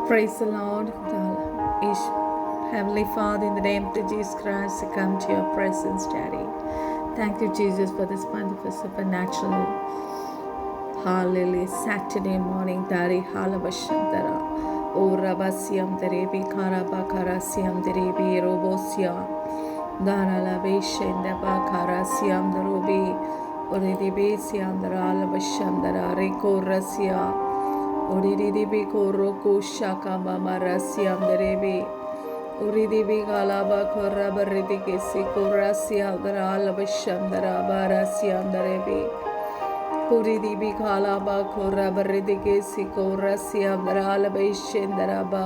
Praise the Lord. Heavenly Father, in the name of Jesus Christ, I come to your presence, Daddy. Thank you, Jesus, for this wonderful supernatural, hallelujah, Saturday morning, Daddy. Halabashandara. O Rabasyam Derebi Karabakarasiam Derebi Robosia. Daralabe Shendaba Karasiam Derobi. Uridibi Siam Daralabashandara Reko Rasia. Uridibi Koroko Shaka Mama Rasiam Derebi. Uridibi Galaba Korabaridiki Sikorasia Daralabashandara Barasiam Derebi. Kuridibi Kalaba Korabaridiki Sikorasia Daralabashandaraba.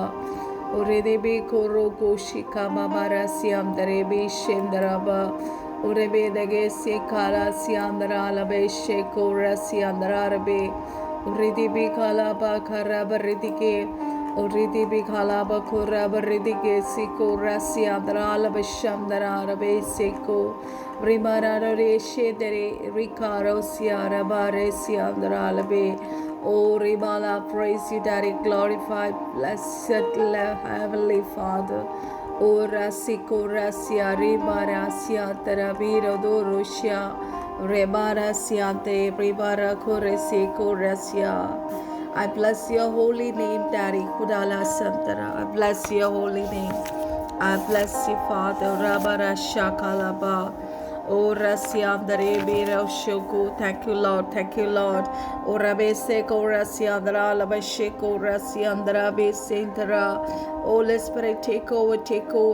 Uridibi Koroko Shikama Marasiam Derebi Shendaraba. Uribe the Gesi Karasiam Daralabasheko Rasiam Darabe. Uridibi Kalaba Karabaridike. Uridibi Kalaba Korabaridike Siko Rasia Daralabasham Darabe Seko. Rimarare Shedere Ricaro Siara Baresia Daralabe. Oh, Ribala, praise you, Daddy, glorified, blessed Heavenly Father. Oh, Rasiko Rasia, Ribarasia, Terabiro Dorosia, Rebarasiante, Ribara Koresiko Rasia. I bless your holy name, Daddy, Kudala Santara. I bless your holy name. I bless you, Father, Rabara Shakalaba. O Rasiam Darebi Shoko. Thank you, Lord. Thank you, Lord. O Rabeseko Rasiandra Labasheko Rasiandra Sintara. Holy Spirit, take over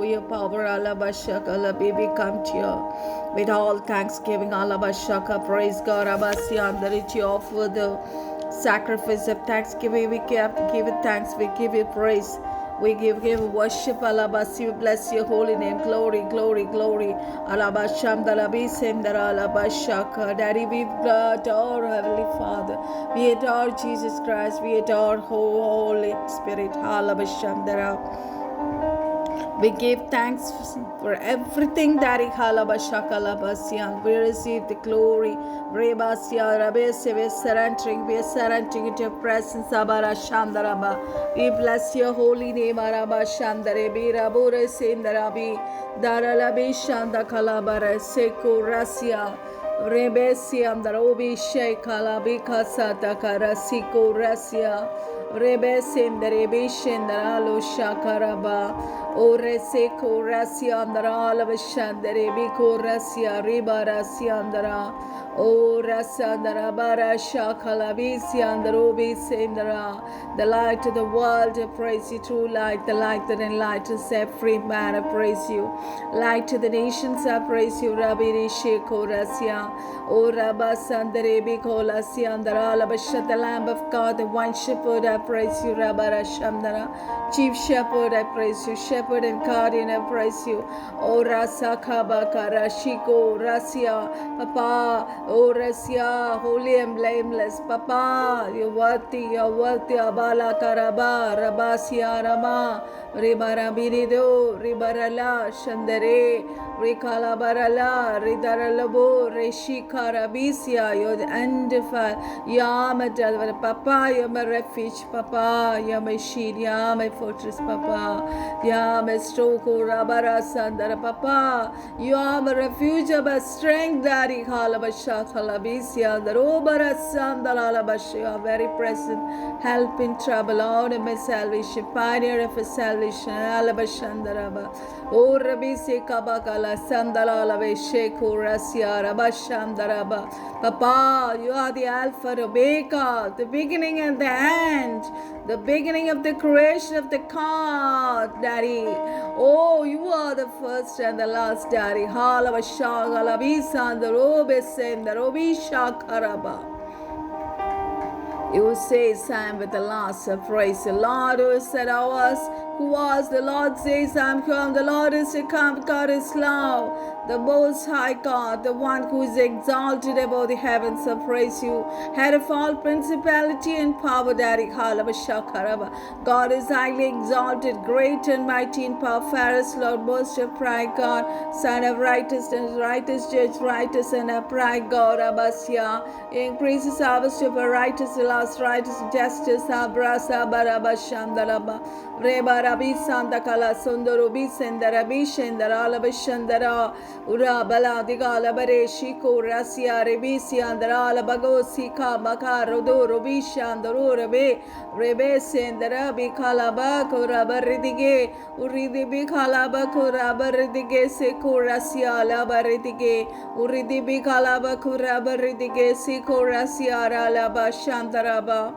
your power. Alabashaka Labibi come to you. With all thanksgiving, Alabashaka, praise God, Abasiandra, you offer the sacrifice of thanksgiving. We give it thanks, we give you praise. We give worship, Alabasi, we bless your holy name. Glory, glory, glory. Alabasham, Dalabisem, Alabashaka. Daddy, we adore Heavenly Father. We adore Jesus Christ. We adore Holy Spirit. Alabasham, we give thanks for everything that we receive the glory. We are surrendering into your presence. We bless your holy name. Rebesiam Darobi Sheikala Bikasa Takara Siko Rasia. Rebesim the Rebishin Daralo Shakaraba. O Reseko Rasia Darala Vishandarebiko Rasia Riba Rasiandara. O Rasandara Bara Shakalabisi and the Robi Sindara. The light of the world, I praise you, true light, the light that enlightens every man, I praise you. Light to the nations, I praise you, Rabbi Sheko Rasia. O Rabba Sandarebi Kolasia and the Alabasha, the Lamb of God, the one shepherd, I praise you, Rabba Rashamdara. Chief shepherd, I praise you, shepherd and guardian, I praise you. O Rasa Kabaka Rashiko Rasia, Papa. O Rasia, holy and blameless, Papa, you're worthy, Abala Karaba, Rabasia Rama, Ribarabirido, Ribarala, Shandare, Rikalabarala, Ridaralabo, Reshika Rabisia, you're the undefiled, Yamadal, Papa, you're my refuge, Papa, you're my shield, you're my fortress, Papa, you're my Stoko, Rabara Sandara, Papa, you are my refuge, my strength, Daddy, Halabasha. The Robarasandalabashia, very present, help in trouble, Lord of my salvation, pioneer of a salvation, Alabashandaraba, O Rabisi Kabakala, Sandalalabe, Sheku Rasia, Rabashandaraba. Papa, you are the Alpha, Omega, the beginning and the end, the beginning of the creation of the God, Daddy. Oh, you are the first and the last, Daddy. Halabashangalabisa, and the Robes. You say, Sam, with the last praise the Lord who said ours, who was the Lord says, I'm come, the Lord is to come, God is love. the Most High God, the one who is exalted above the heavens. I praise you. Head of all principality and power, Daddy. God is highly exalted, great and mighty in power. Fairest Lord, most upright God, Son of righteousness, righteous judge, righteous and upright God. Abasya increases harvest of a righteous, last righteous justice. Abrasa barabashandalaba. Reba Rabi Sandakala Sundarubi Sendarabi Shendaralabashandara Ura Bala Digala Bare Shiko Rasia Rebisi Andarala Bagosi Kamaka Rodo Rubi Shandarurabe Rebe Sendarabi Kalaba Kurabarige Uridibi Kalaba Kurabarige Seko Rasia Labaridige Uridibi Kalaba Kurabarige Seko Rasia Ralaba Shandaraba.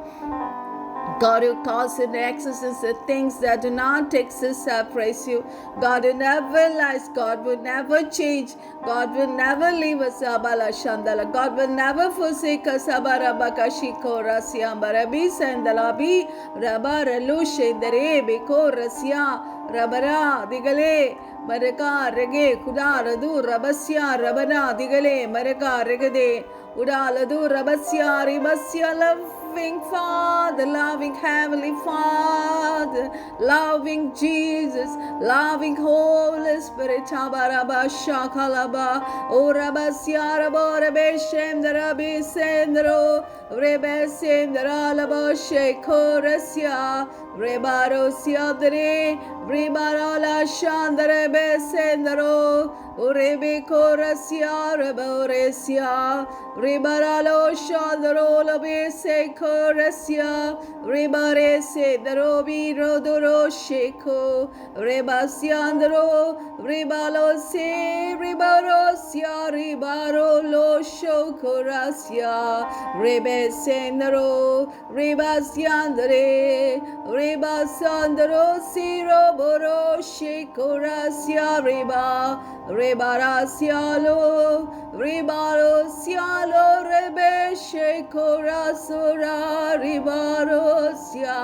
God who calls in existence the things that do not exist, I praise you. God who never lies, God will never change, God will never leave us, Abala Shandala. God will never forsake us, Abarabakashiko Rasiambarabi Sandalabi, Rabara Lushe, Derebe, Korasia, Rabara, Digale. Maraka rege kudaradu rabasya rabana digale maraka regade udaladu rabasya ribasya loving Father, loving Heavenly Father, loving Jesus, loving Holy Spirit. Tabaraba shakalaba urabasya raborabe shemdarabi sendro rebe sendralaba shekorasya rebarosya dre ribarala shandare Sendero, Urebe Corasia, Reboresia, Ribaralo Shandaro, Labese Corasia, Ribarese, the Robi Rodoro Sheko, Rebasiandro, Ribalo Se, Ribarosia, Ribaro Lo Shocorasia, Rebe Sendero, Ribasiandre, Ribasandro, Siro Boro Shekorasia, Riba, Rebarasialo, Ribarosialo, Rebe Shekorasura, Ribarosia,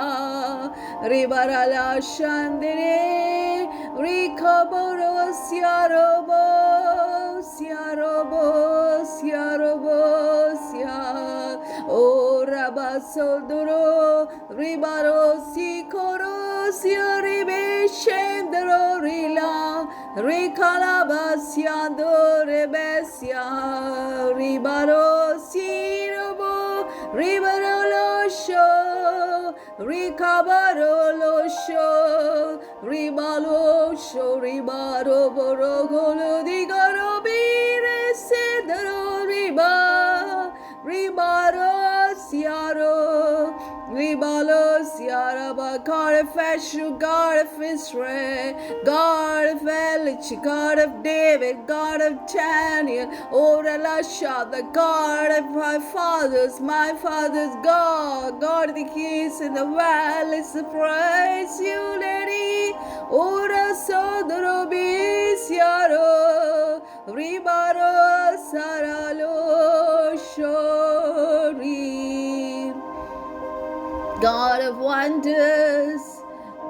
Ribarala Shandere, Ricoborosia, Robo, Siarobo, Siarobo, Sia, O Rabasoduro, Ribarosi, Corosia, Ribe Shendero, Rila, Ricalabasiando, Rebesia, Ribaro, Sirobo, Ribaro Losho, Ricabaro Losho, Ribalo Sho, Ribaro Borogolo, Digaro, Bire, Cedro, Riba, Ribaro, Siaro, Ribalo, Siaraba, God of Asher, God of Israel, God of Elish, God of David, God of Daniel, Oralasha, the God of my father's God, God of the keys in the valleys, praise you, Lady, Ora Sodrobi, Siaro, Ribaro, Saralo, Shori. God of wonders,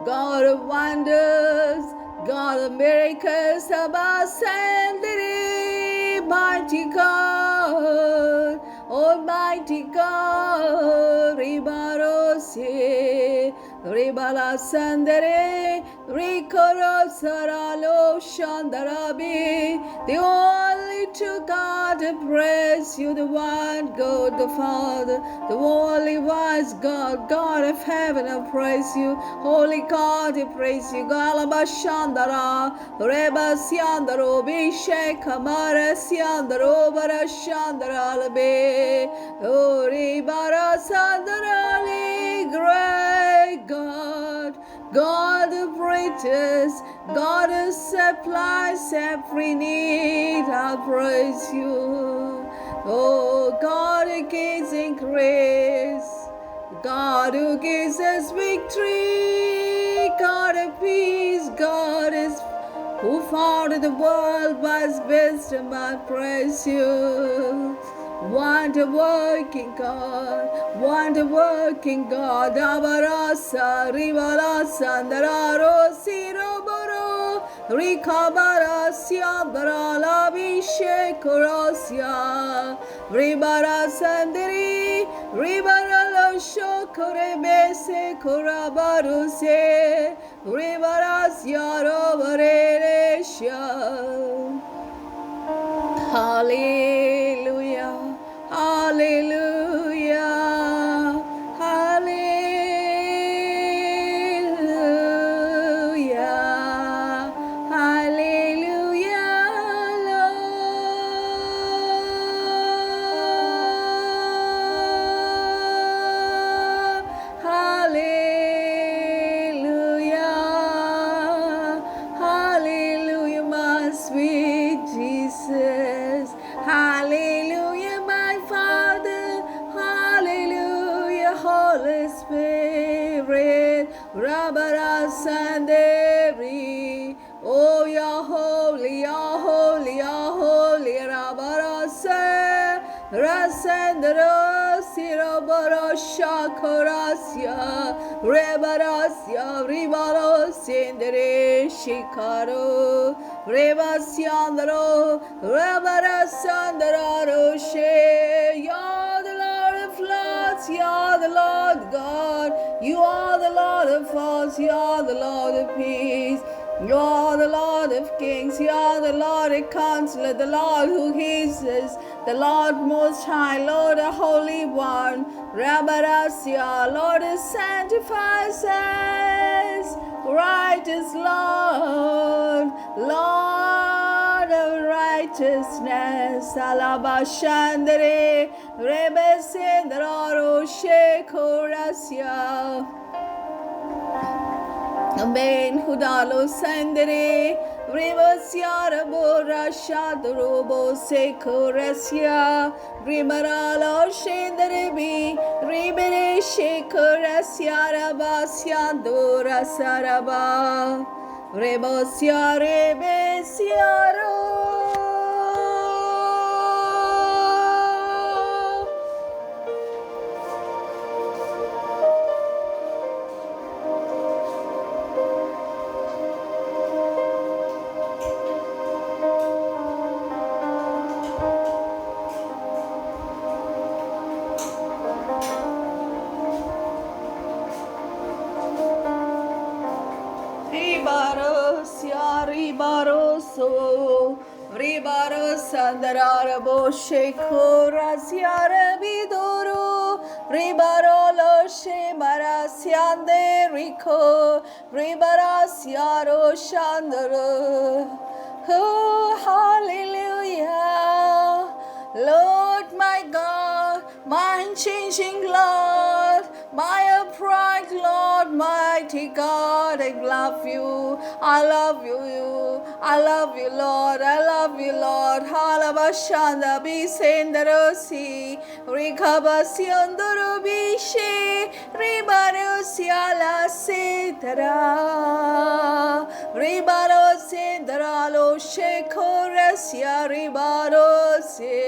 God of wonders, God of miracles, Abasandere, mighty God, Almighty God, Ribarose, Ribala Sandere, Ricoro Saralo Shandarabi, the only true God to praise you, the one God, the Father, the only wise God, God of heaven, I praise you, Holy God, I praise you, Galaba Shandara, Reba Siandaro, Bishe Kamara Siandaro, Bara Shandara Labe, Ori Bara Sandarali, great God, God of riches, God who supplies every need, I praise you. Oh, God who gives increase, God who gives us victory, God of peace, God is who founded the world by his wisdom, I praise you. Wonder working God, wonder working God, Abarasa, Rivalasa, Dararo, Siroboro, Rikabarasya Darala Vishekurasya Ribara Sandiri Ribarala Shokurebese Kurabaruse Ribarasya Rovaresha. Hallelujah, hallelujah, hallelujah, hallelujah, Lord. Hallelujah, hallelujah, my sweet Jesus. Hallelujah, my Father. Hallelujah, Holy Spirit. Rabara Sanderi. Oh, you're holy, you're holy, you're holy. Rabara Sanderi. Rasandra Sirabara Shakarasya Rebarasya Ribaros Indre Shikaro Rebasyandro Rebarasandra Roshe. You're the Lord of Lords, you're the Lord God, you are the Lord of Hosts, you are the Lord of Peace. You are the Lord of Kings, you are the Lord of Counselor, the Lord who hears us, the Lord Most High, Lord the Holy One, Rabarasya, Lord who sanctifies us, righteous Lord, Lord of righteousness, Alabashandere, Rebesendra, Shekorasya. Amen. Hudalo Sandere, Rivasyara Borasha, the Robo Sekorasia, Rimaralo Shenderebi, Ribere Shekorasia, Rabasyandora Saraba, Rebosya Rebesiaro. Ribaroso, Ribarosandara Boshekura Siara Bidoro, Ribarolo Shemarasiande Rico, Ribarasiaro Shandaro. Oh, hallelujah. Lord my God, my unchanging Lord, my upright Lord, mighty God, I love you, I love you, I love you, Lord, I love you, Lord. Halabashanda bisendarosi, rikabasiondoro bishe, ribarosia setara, ribarosendara lo shekorasia ribarose.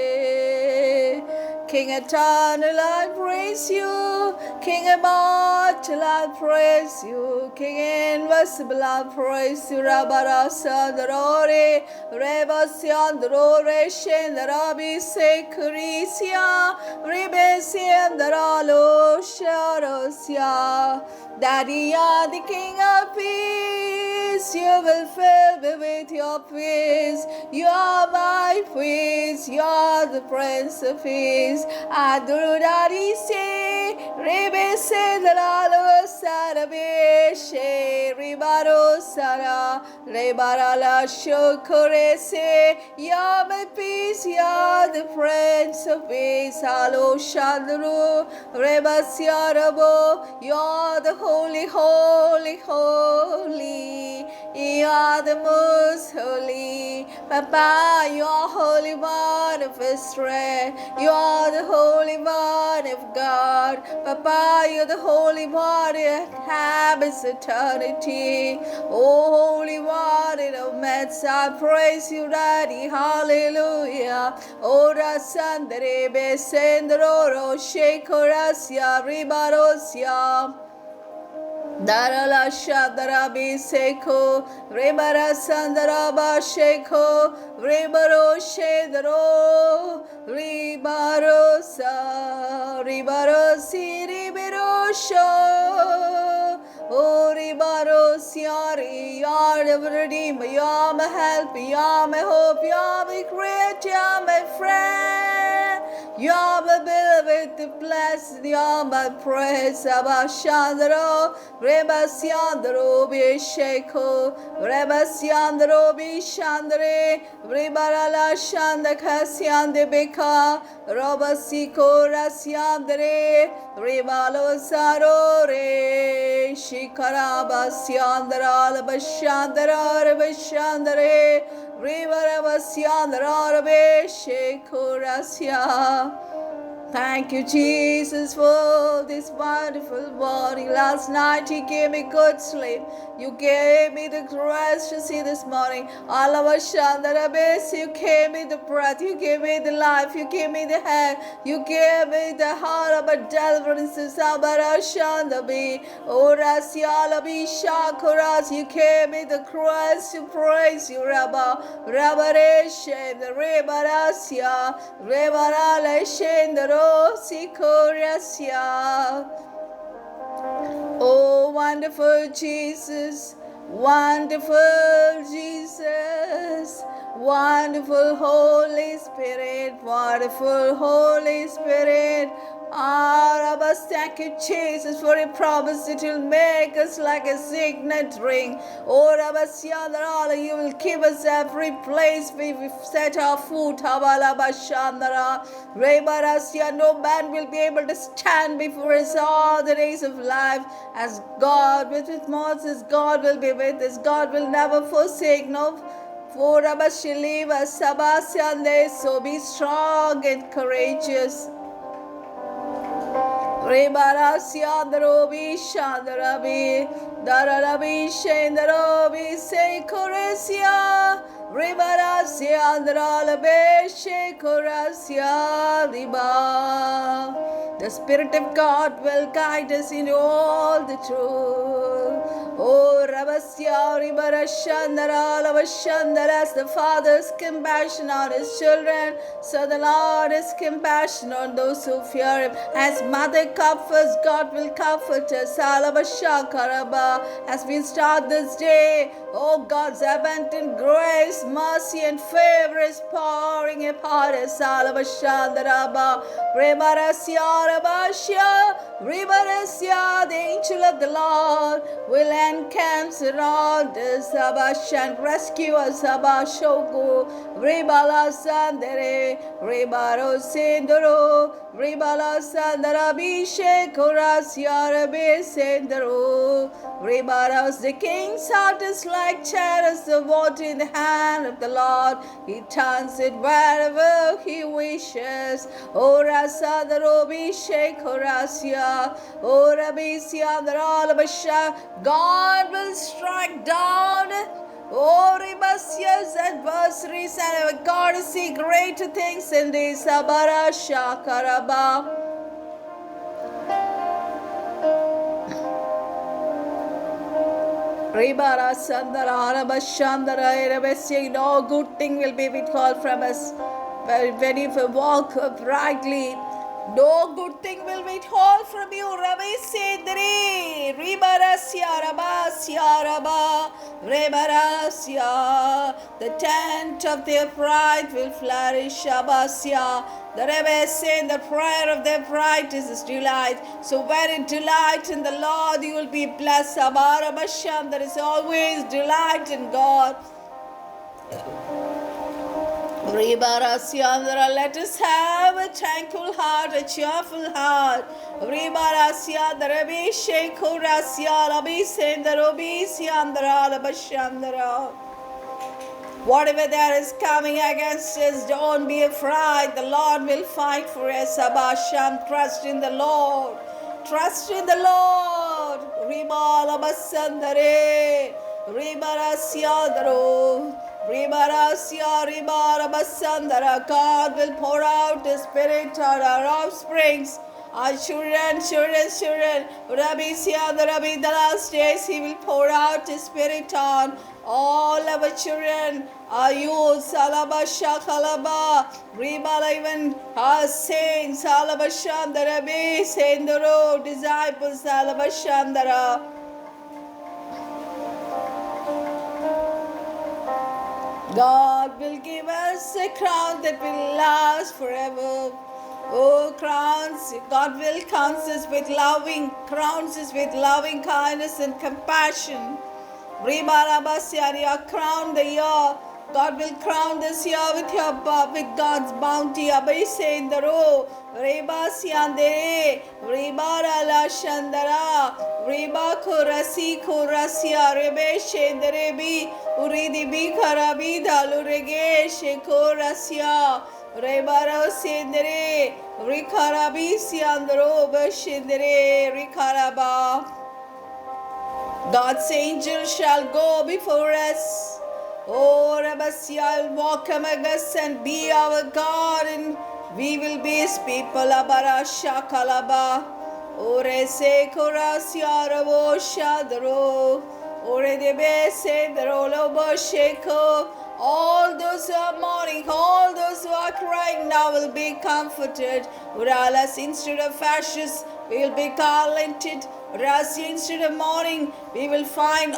King eternal, I praise you. King immortal, I praise you. King invisible, I praise you. Rabarasandrore, Rebasiandrore, Shendarabi Sekurisia, Ribesiandaralo Sharosia. Daddy, you're the King of peace. You will fill me with your peace. You are my peace. You are the Prince of Peace. Aduru Daddy say, Rebe se dalalo sarabeshe, Ribaro Sara, Rebarala Shokore se, you're my peace. You're the Prince of Peace. Halo Shandru, Rebasiarabo, you're the holy, holy, holy. You are the most holy. Papa, you are Holy One of Israel. You are the Holy One of God. Papa, you're the Holy One that inhabits eternity. Oh, Holy One in our midst, I praise you, Daddy. Hallelujah. Oh, Rasandere Besendro Shekorasia Ribarosia. Darala Shadarabi Seko, Rebara Sandaraba Sheko, Rebaro Shedro, Ribarosa, Ribarosi, Ribirosho, O Ribaros Yari, Yard of Redeemer, you're my help, you're my hope, you're my great, you're my friend. You're my beloved, blessed, you're my praise, Abashandro, Rebasyandro, Bisheko, Rebasyandro, Bishandre, Ribarala Shanda Kasyande Beka, Robasiko Rasyandre, Ribalo Sarore, Shikarabasyandra, Bashandra, Bashandre, Ribarabasyandrabe Shekurasya. Thank you, Jesus, for this wonderful morning. Last night you gave me good sleep. You gave me the rest to see this morning. Alavashandarabes, you gave me the breath. You gave me the life. You gave me the hand. You gave me the heart of a deliverance. Sabarashandabi, Orasialabi Shakuras. You gave me the Christ to praise you, Rabba. Rabareshe, the Rebarasya, Rebaraleshe, the Sikorasia. Oh, wonderful Jesus, wonderful Jesus, wonderful Holy Spirit, wonderful Holy Spirit. Rabas, thank you, Jesus, for a promise that you'll make us like a signet ring. Oh, Rabas, Yandara, you will give us every place we set our foot. Habalabashandara, Rebarasya, no man will be able to stand before us all the days of life. As God was with Moses, God will be with us. God will never forsake. No. For Rabashiliva, Sabasyande, so be strong and courageous. Rebarasyandarobi Shandarabi Dararabi Shendarobi Sekoresia Rebarasyandaralabe Shekorasya Riba. The Spirit of God will guide us in all the truth. Oh, Rabasya Ribarashandara Lavashandara, as the Father's compassion on his children, so the Lord is compassion on those who fear him. As Mother comforts, God will comfort us. Alabashakaraba. As we start this day, oh, God's abundant grace, mercy, and favor is pouring upon us. Alabashandaraba. Rebarasya Rabashya. Ribarasya, the angel of the Lord will encamp around us, Abash, and rescue us, Abashoku, Ribala Sandere, Ribaro Sendoro, Ribala Sandara Bishe, Korasya Rabe Sendoro, Ribaros, the king's heart is like chariots, the water in the hand of the Lord, he turns it wherever he wishes. O Rasa the Robi Sheikh Horasya. God will strike down Ribasya's adversaries, and our God to see greater things in this. Sabara Shakaraba. Ribara Sandara Arabashandara Erabesya. No good thing will be withheld from us. When you walk uprightly, no good thing will withhold from you. Rabbi Sindri, Ribarasya, Rabasya, Rabba, Rebarasya. The tent of the upright will flourish, Abasya. The Rebbe is saying the prayer of the upright is his delight. So when it delight in the Lord, you will be blessed. Abarabasham, there is always delight in God. Ribarasya, let us have a tranquil heart, a cheerful heart. Ribarasya, the Rabbi Shekurasya, Rabbi Sendarobi Syandra, Rabashandra. Whatever there is coming against us, don't be afraid. The Lord will fight for us. Abasham, trust in the Lord. Trust in the Lord. Ribalabasandare, Ribarasya, Ribarasya, Ribarabasandara. God will pour out His Spirit on our offsprings, our children. Rabbi Siya, the Rabbi, the last days He will pour out His Spirit on all our children, our youth, Salabasha Kalaba, Ribala, even our saints, Salabashandara, Sendero, disciples, Salabashandara. God will give us a crown that will last forever. Oh, crowns, God will crowns us with loving kindness and compassion. Crown the year. God will crown this year with God's bounty. Abaisendaro, Reba Siande, Reba La Shandara, Reba Kurasia, Rebe Shenderebi, Uridi Bikarabi, Dalurege, Shekorasia, Reba Sendere, Rikarabi Siandro, Bashindere, Rikaraba. God's angel shall go before us. Oh, Rabasia will walk among us and be our God, and we will be His people. Abara Shakalaba. Ore se korasia rabo shadro. Ore debe se drolobo sheko. All those who are mourning, all those who are crying now will be comforted. Uralas, instead of ashes, we will be garlanded. Rasi, instead of mourning, we will find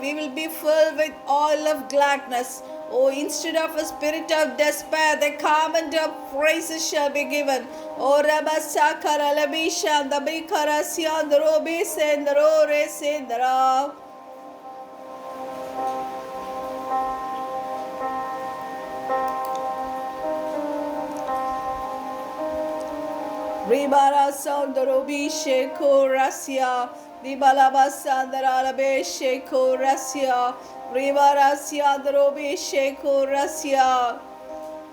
we will be filled with oil of gladness. Oh, instead of a spirit of despair, the garment of praises shall be given. Oh, Rabasakara Labisha, the Bikarasian, the Robis, and the Rores, and the Ra. Ribara Sandarobi Sheko Rasia, Ribalaba Sandarabe Sheko Rasia, Ribara Siandrobi Sheko Rasia,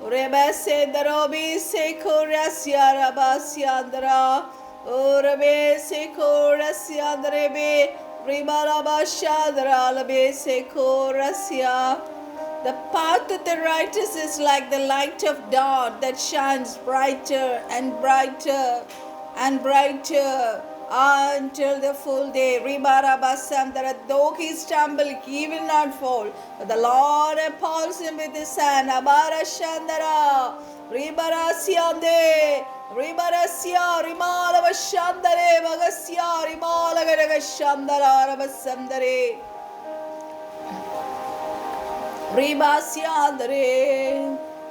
Rebese Darobi Seko Rasia Rabasiandra, Urabe Seko Rasiandrebe, Ribalaba Shadra Labe Seko Rasia. The path of the righteous is like the light of dawn that shines brighter and brighter and brighter until the full day. Though he stumble, he will not fall. But the Lord upholds him with his hand. Abarashandara, Ribarasiande, Ribarasia, Rimala Vashandare, Vagasia, Rimala Garagashandara, Rabasandare. Ribasiandre,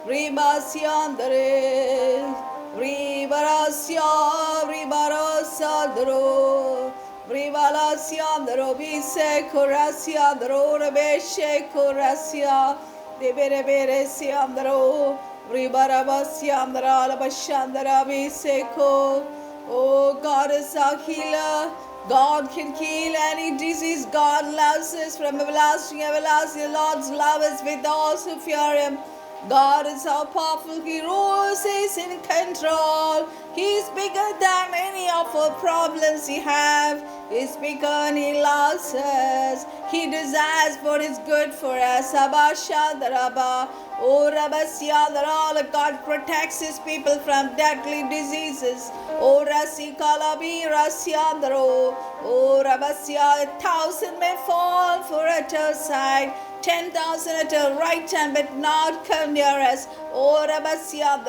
Ribarasandro, Ribalasiandro, Bise Corasiandro, Rebeshe Corasia, Deberesiandro, Ribarabasiandra, Labashandra, Biseco. Oh, God is our healer. God can heal any disease. God loves us from everlasting, everlasting. Lord's love is with those who fear Him. God is so powerful. He rules, He is in control. He is bigger than any of our problems we have. He is bigger and He loves us. He desires what is good for us. Abashadaraba. Oh, Rabasyadarala. God protects His people from deadly diseases. Oh, Rasi Kalabi Rasyandro. Oh, Rabasya. 1,000 may fall for at our side, 10,000 at our right hand, but not come near us. Oh, Rabasya,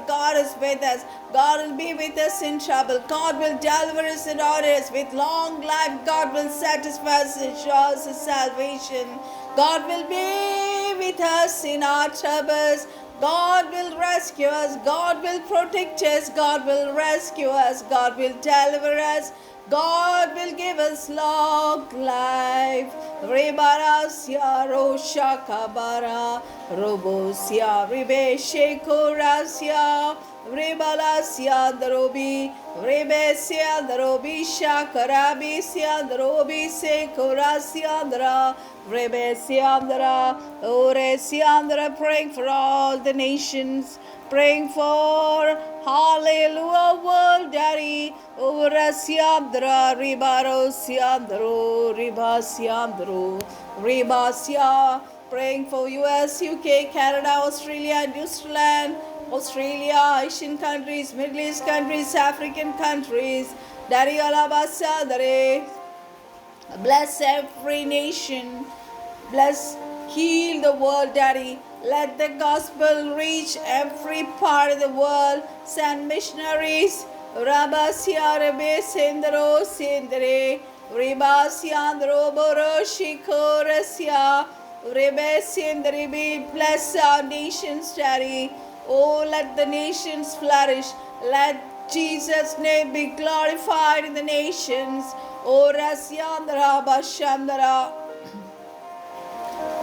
God is with us. God will be with us in trouble. God will deliver us and order us with long life. God will satisfy us and show us His salvation. God will be with us in our troubles. God will rescue us. God will protect us. God will rescue us. God will deliver us. God will give us long life. Rebarasya Rosha Kabara Robosia Rebe Shekorasya Rebalasya Darobi Rebesia Darobi Shakarabi Siandrobi Sekorasya Rebesyandra, Oresyandra, praying for all the nations, praying for hallelujah world, Daddy. Oresyandra, Ribarosyandro, Ribasyandro, Ribasya, praying for US, UK, Canada, Australia, New Zealand, Australia, Asian countries, Middle East countries, African countries. Daddy Alabasa, Daddy. Bless every nation. Bless, heal the world, Daddy. Let the gospel reach every part of the world. Send missionaries. Rabasia Rebe Sendro Sendre. Ribasiandro Boro Shikorasia. Rebe Sendribi. Bless our nations, Daddy. Oh, let the nations flourish. Let Jesus' name be glorified in the nations. Oh, Rasyandra Bashandra.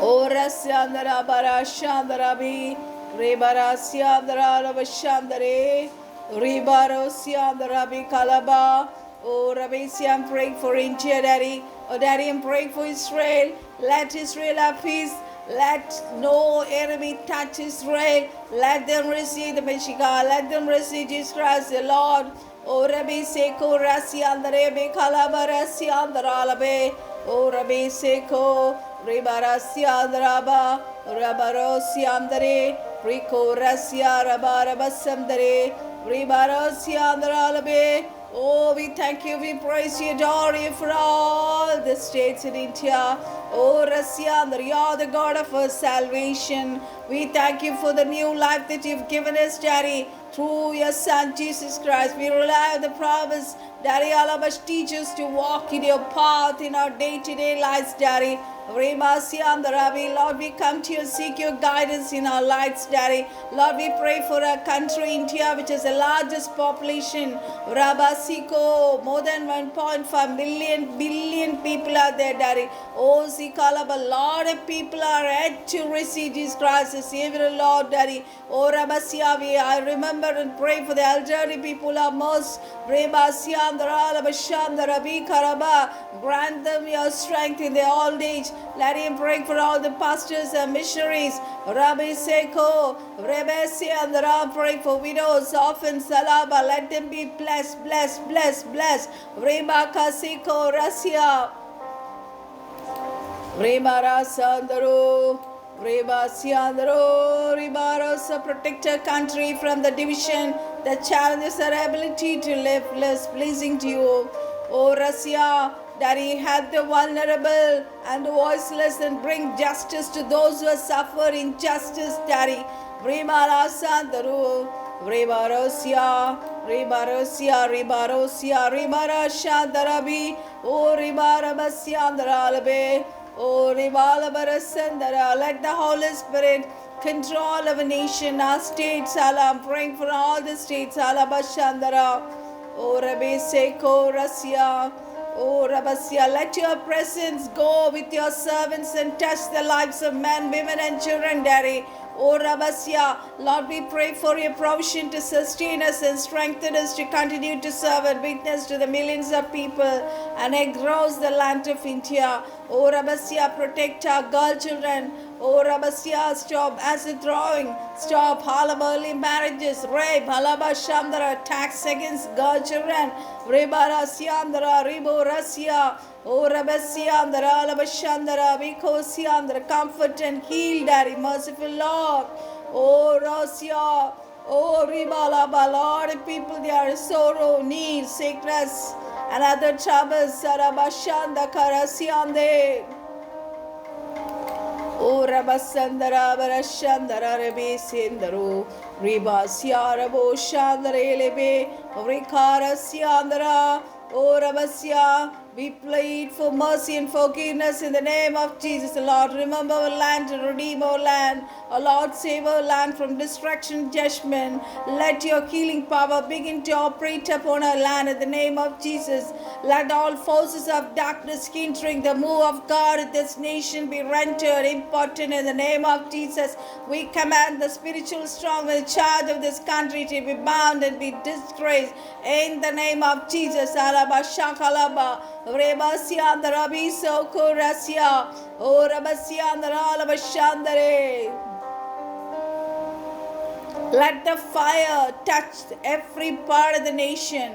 Oh, Rasyandra Barashandra Bi. Rebarasandra Rabashandare. Rebarosandra Bi Kalaba. Oh, Rabisi, I'm praying for India, Daddy. Oh, Daddy, I'm praying for Israel. Let Israel have peace. Let no enemy touch Israel. Let them receive the Messiah. Let them receive Jesus Christ, the Lord. O Rabbi Seko Rasi Andare Kalaba Rasi Andaralabe. O Rabbi Seko Ribarasi Andraba Rabarosi Andare Rico Rasia Rabarabasandare Ribarosi Andralabe. Oh, we thank you, we praise you, adore you for all the states in India. Oh, Rasya, you are the God of our salvation. We thank you for the new life that you've given us, Daddy, through your Son, Jesus Christ. We rely on the promise, Daddy. All of us teach us to walk in your path in our day-to-day lives, Daddy. Lord, we come to you, seek your guidance in our lives, Daddy. Lord, we pray for our country, India, which is the largest population. Rabasiko, more than 1.5 billion people are there, Daddy. Oh, Sikalab, a lot of people are yet to receive Jesus Christ as Savior, Lord, Daddy. Oh, Rabasiavi, I remember and pray for the elderly people are most. Rebasiandra, Rabashandra, Karaba. Grant them your strength in their old age. Let him pray for all the pastors and missionaries. Rabbi Seko, Rebesi and the Ram, pray for widows, orphans, Salaba. Let them be blessed, blessed, blessed, blessed. Reba Kasiko, Rasia. Reba Rasandaro. Reba Siandaro. Reba protect our country from the division that challenges our ability to live less pleasing to you. Oh, Rasia. Daddy, help the vulnerable and the voiceless and bring justice to those who are suffering injustice, Daddy. Rimara Sandaru, Ribarosia, Ribarosia, Ribarosia, Rimara Shandarabi, O Ribara Basiandaralabe, O Ribala Barasandara. Let the Holy Spirit control our nation, our states. I'm praying for all the states. Alabashandara, O Rabbi Seko Rasia. Oh, Rabasia, let your presence go with your servants and touch the lives of men, women, and children, Daddy. Oh, Rabasia, Lord, we pray for your provision to sustain us and strengthen us to continue to serve and witness to the millions of people and engross the land of India. Oh, Rabasia, protect our girl children. Oh, Rabasia, stop acid throwing, stop early marriages, rape, halaba shandra, attacks against girl children, rebara siandra, ribo rasia, oh, Rabasiandra, Labashandra, Vikosiandra, comfort and heal, Daddy, merciful Lord. Oh, Rasia, oh, Ribalaba, Lord, people, they are sorrow, need, sickness, and other troubles, Sarabashanda, Karasiande. O Rabasandara Barashandara Rebe Sindaru Riba Siarabo Shandare Lebe Rikara Siandara O Rabasia. We plead for mercy and forgiveness in the name of Jesus. Lord, remember our land and redeem our land. O Lord, save our land from destruction, judgment. Let your healing power begin to operate upon our land in the name of Jesus. Let all forces of darkness hindering the move of God in this nation be rendered impotent in the name of Jesus. We command the spiritual strong in charge of this country to be bound and be disgraced in the name of Jesus. Alaba Shakalaba. Rebasia the Rabi Soko Rasia, O Rabasia and the Alabashandare. Let the fire touch every part of the nation.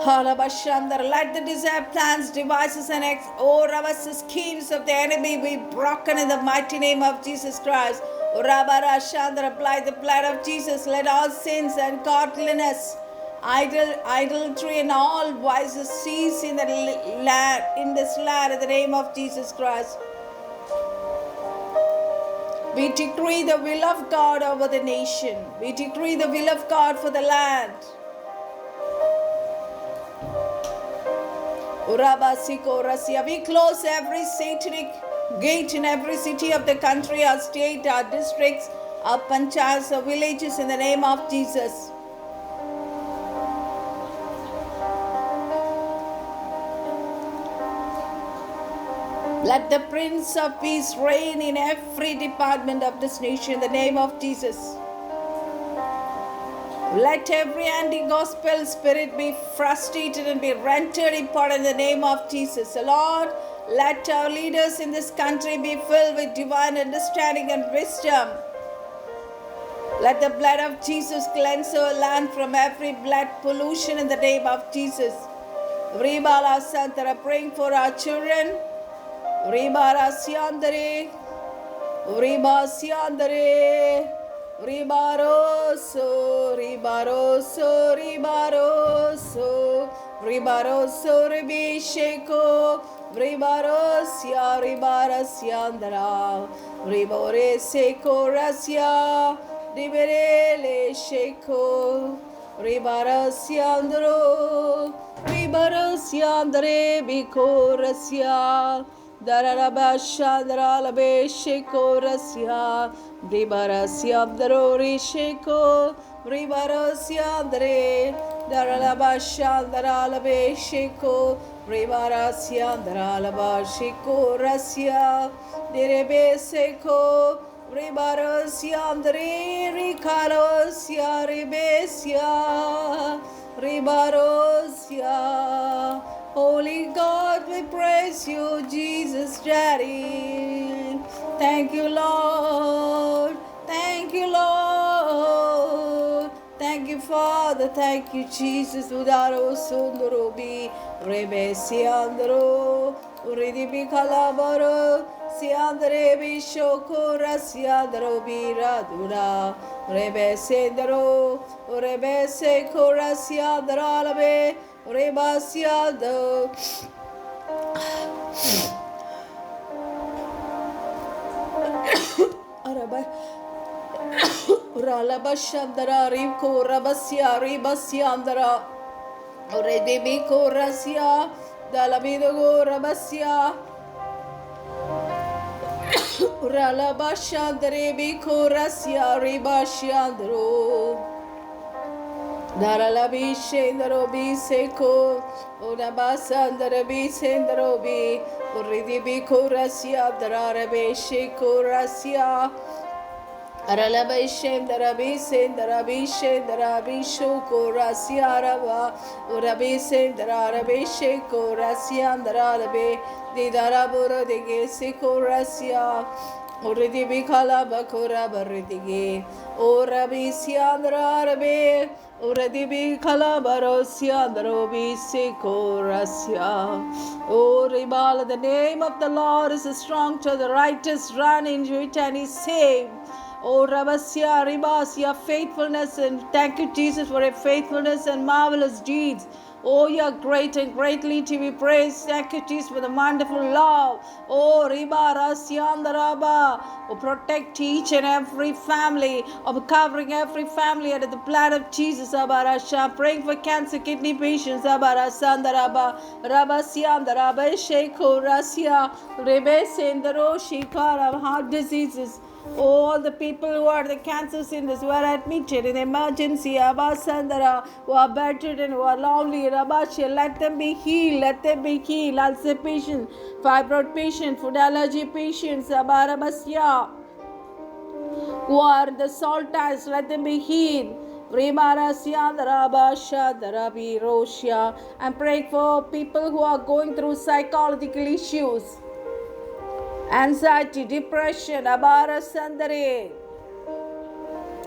Halabashandar, let the desire, plans, devices, and schemes of the enemy be broken in the mighty name of Jesus Christ. Rabarashandar, apply the blood of Jesus. Let all sins and godliness, idolatry, and all vices cease in this land in the name of Jesus Christ. We decree the will of God over the nation. We decree the will of God for the land. We close every satanic gate in every city of the country, our state, our districts, our panchayats, our villages in the name of Jesus. Let the Prince of Peace reign in every department of this nation in the name of Jesus. Let every anti-gospel spirit be frustrated and be rendered impotent in the name of Jesus. Lord, let our leaders in this country be filled with divine understanding and wisdom. Let the blood of Jesus cleanse our land from every blood pollution in the name of Jesus. Ribala Santara, praying for our children. Ribara Siandare, Riba Siandare. Ribaroso, ribaroso, ribaroso, ribaroso, ribisheko, ribarosia, ribarasiandra, ribore seko rasia, riberele sheko, ribarasiandro, ribarasiandre biko rasia. Darabashandra labe sheko rasia, Ribarasiam darori sheko, Ribarasiam dare, Darabashandra labe sheko, Ribarasiam daralaba sheko rasia, Derebe seko, Ribarasiam dare, Ricarosia, Ribesia, Ribarosia. Holy God, we praise you, Jesus Daddy. Thank you, Lord. Thank you, Lord. Thank you, Father. Thank you, Jesus. Udaro sundurubi, rebe siandro, uridibi kalabaro, siandre bishoko rasiandro biradura, rebe sendro, rebe seko rasiandra labe. Rebasiado Ralabashandara Riko Rabasia Ribasiandara Redebiko Rasia Dalabido Rabasia Ralabashandare Biko Rasia Ribasiandro Daralabi Shendarobi Seko, Unabasandarabi Sendarobi, Uridibi Korasia, Darabe Sheko Rasia, Aralabi Shendarabi Sendarabi Shendarabi Shoko Rasia Rava, Urabi Sendarabi Sheko Rasia, Darabe, Didarabura de Geseko Rasia. Uridibi Kalabakura Baridige, Urabi Siandrabe. Uradibi Kalabarosiandrobi Sikorasia. O Ribala, the name of the Lord is a strong to the righteous run into it and is saved. O Rabasia, Ribasia, faithfulness, and thank you, Jesus, for your faithfulness and marvelous deeds. Oh, you are great and greatly to be praised. Thank you, Jesus, for the wonderful love. Oh, Riba Rasiandaraba. Oh, protect each and every family. Of covering every family under the blood of Jesus. Abarasha. Praying for cancer, kidney patients. Abarasandaraba. Rabasiandaraba. Sheko Rasia. Rebe Sendaro Shikara. Heart diseases. All the people who are the cancer centers who are admitted in emergency, Abasandara, who are bedridden, who are lonely, Rabasha, let them be healed, let them be healed. Ulcer patients, fibroid patients, food allergy patients, Abarabasya, who are the salt ice, let them be healed. I'm praying for people who are going through psychological issues. Anxiety, depression,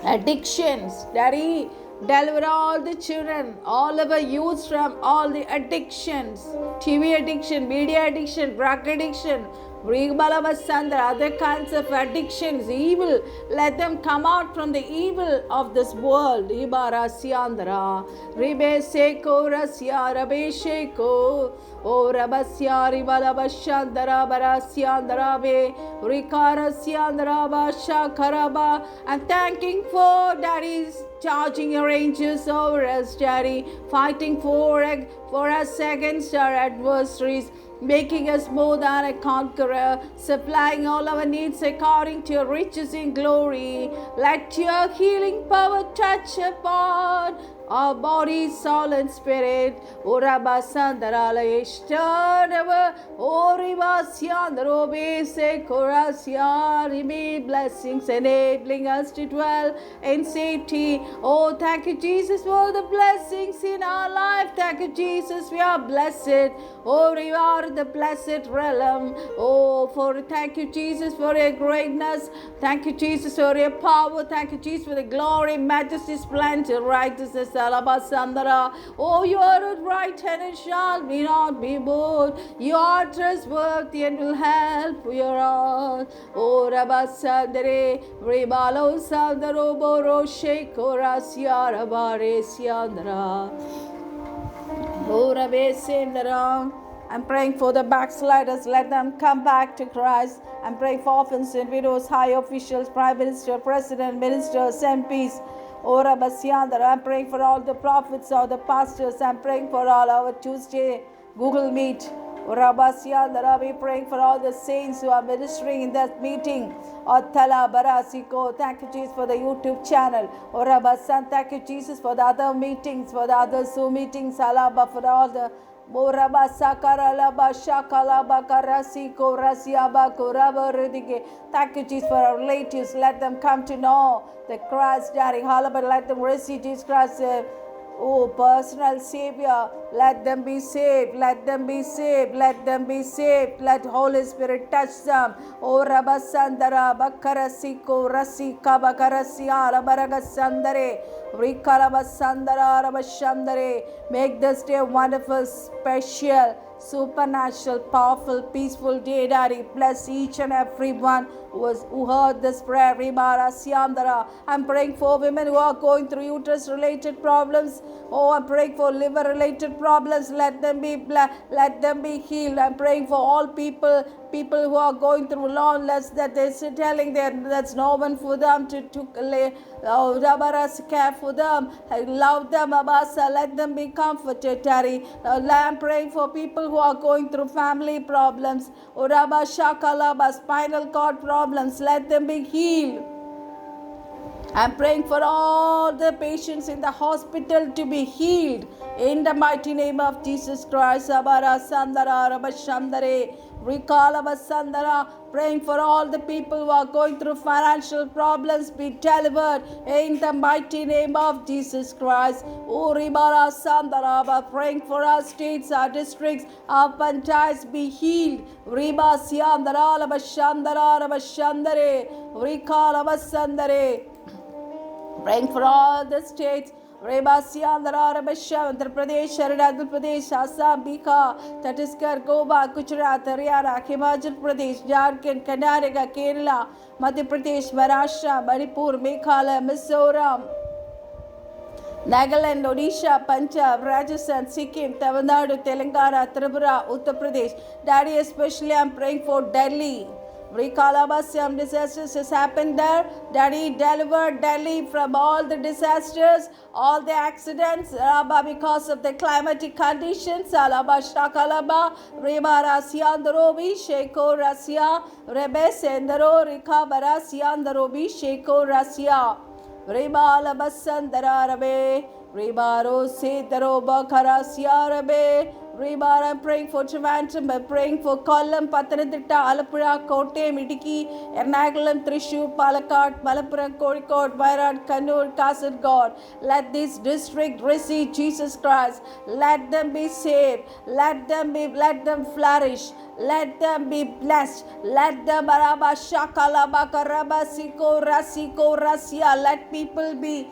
addictions, Daddy, Deliver all the children, all of our youth from all the addictions, TV addiction, media addiction, drug addiction, other kinds of addictions, evil. Let them come out from the evil of this world. Ibara Siandra, Ribe Seko Rasya Rabe Sheko, O Rabasya Ribalabashandara Barasiandra Be, Rikara Siandra Basha Karaba. I'm thanking for Daddy's charging your angels over us, Daddy, fighting for us against our adversaries, making us more than a conqueror, supplying all our needs according to your riches in glory. Let your healing power touch upon our body, soul, and spirit. Urabasandara Ishtanava, Oribasyandarobe Sekorasya, remain blessings, enabling us to dwell in safety. Oh, thank you, Jesus, for the blessings in our life. Thank you, Jesus, we are blessed. Oh, you are the blessed realm. Oh, thank you, Jesus, for your greatness. Thank you, Jesus, for your power. Thank you, Jesus, for the glory, majesty, splendor, righteousness. Alabasandara. Oh, you are at right hand and shall be not be moved. You are trustworthy and will help your all. Oh, Rabasandere, Ribalo Sandaro Boro Sheko Rasya Rabare Siandra. I'm praying for the backsliders. Let them come back to Christ. I'm praying for orphans and widows, high officials, prime minister, president, ministers, MPs. I'm praying for all the prophets, all the pastors. I'm praying for all our Tuesday Google Meet. We're praying for all the saints who are ministering in that meeting. Thank you, Jesus, for the YouTube channel. Thank you, Jesus, for the other meetings, for the other Zoom meetings. For all the thank you, Jesus, for our relatives. Let them come to know the Christ, Daddy. Let them receive Jesus Christ. Oh, personal Savior, let them be saved, let them be saved, let them be saved, let Holy Spirit touch them. Oh, Rabasandara, Bakarasiko, Rasika, Bakarasia, Rabaragasandare, Rikarabasandara, Rabashandare. Make this day wonderful, special, supernatural, powerful, peaceful day, Daddy. Bless each and every one who heard this prayer. I'm praying for women who are going through uterus related problems. Oh, I'm praying for liver related problems. Let them be healed. I'm praying for all people who are going through loneliness, that they're telling that's no one for them to care for them. I love them, Abasa. Let them be comforted, Terry. I'm praying for people who are going through family problems, spinal cord problems. Let them be healed. I'm praying for all the patients in the hospital to be healed in the mighty name of Jesus Christ. Praying for all the people who are going through financial problems, be delivered in the mighty name of Jesus Christ. Praying for our states, our districts, our panchayats, be healed. Praying for all the states. Andhra Pradesh, Arunachal Pradesh, Assam, Bihar, Chhattisgarh, Goa, Gujarat, Haryana, Himachal Pradesh, Jharkhand, Karnataka, Kerala, Madhya Pradesh, Maharashtra, Manipur, Meghalaya, Mizoram, Nagaland, Odisha, Punjab, Rajasthan, Sikkim, Tamil Nadu, Telangana, Tripura, Uttar Pradesh. Daddy, especially I'm praying for Delhi. Some disasters has happened there. Daddy, deliver Delhi from all the disasters, all the accidents, because of the climatic conditions. Alaba Shakalaba, Reba Rasiandrobi, Sheko Rasia, Rebe Sendaro, Rika Barasiandrobi, Sheko Rasia, Reba Alabasandara Rabe. Ribaro Setaro Bakarasia Rabe, Rebara, I'm praying for Trivandrum, I'm praying for Kollam, Pathanamthitta, Alappuzha, Kottayam, Idukki, Ernakulam, Thrissur, Palakkad, Malappuram, Kozhikode, Vayanaad, Kannur, Kasaragod. Let this district receive Jesus Christ. Let them be saved. Let them flourish. Let them be blessed. Let them let people be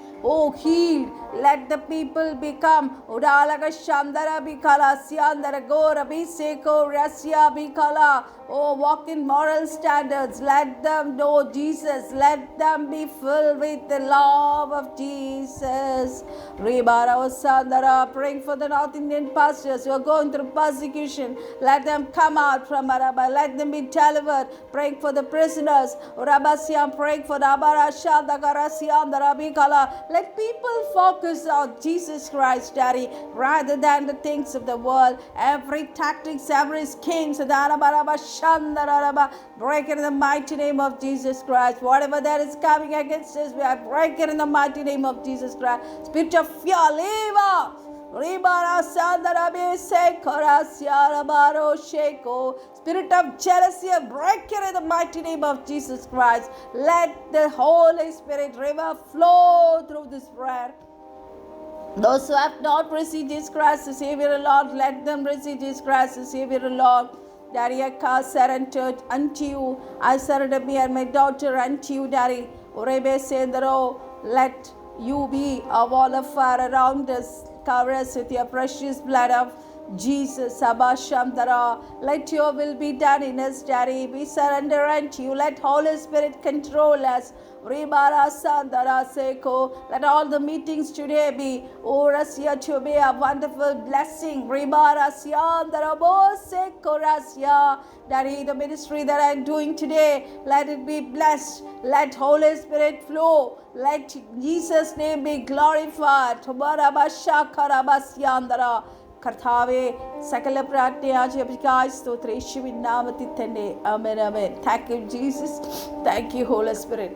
healed. Let the people become Udalaga Shandara Bikala Siandara Gora Biseko Rasya Bikala. Walk in moral standards. Let them know Jesus. Let them be filled with the love of Jesus. Rebara Sandara, praying for the North Indian pastors who are going through persecution. Let them come out from Araba. Let them be delivered. Praying for the prisoners. Rabasiam, praying for the Abarasha, the Garasiam, the Rabikala. Let people focus on Jesus Christ, Daddy, rather than the things of the world. Every tactics, every schemes, the Arabaraba Shandaraba, break it in the mighty name of Jesus Christ. Whatever that is coming against us, we are breaking in the mighty name of Jesus Christ. Spirit of fear, leave out. Spirit of jealousy, break it in the mighty name of Jesus Christ. Let the Holy Spirit river flow through this prayer. Those who have not received Jesus Christ the Savior Lord, let them receive Jesus Christ the Savior Lord. Daddy, I surrender unto you. I surrender me and my daughter unto you, Daddy. Urebe Sendaro, let you be a wall of fire around us. Cover us with your precious blood of Jesus. Abashamdara. Let your will be done in us, Daddy. We surrender unto you. Let Holy Spirit control us. Ribara Sandara Seko. Let all the meetings today be Orasia to be a wonderful blessing. Ribara Siandara Bo Seko Rasia. Daddy, the ministry that I'm doing today, let it be blessed. Let Holy Spirit flow. Let Jesus' name be glorified. Karthave, Sakala Pratya, Jabika, Stotreshi, Namatitende. Amen, amen. Thank you, Jesus. Thank you, Holy Spirit.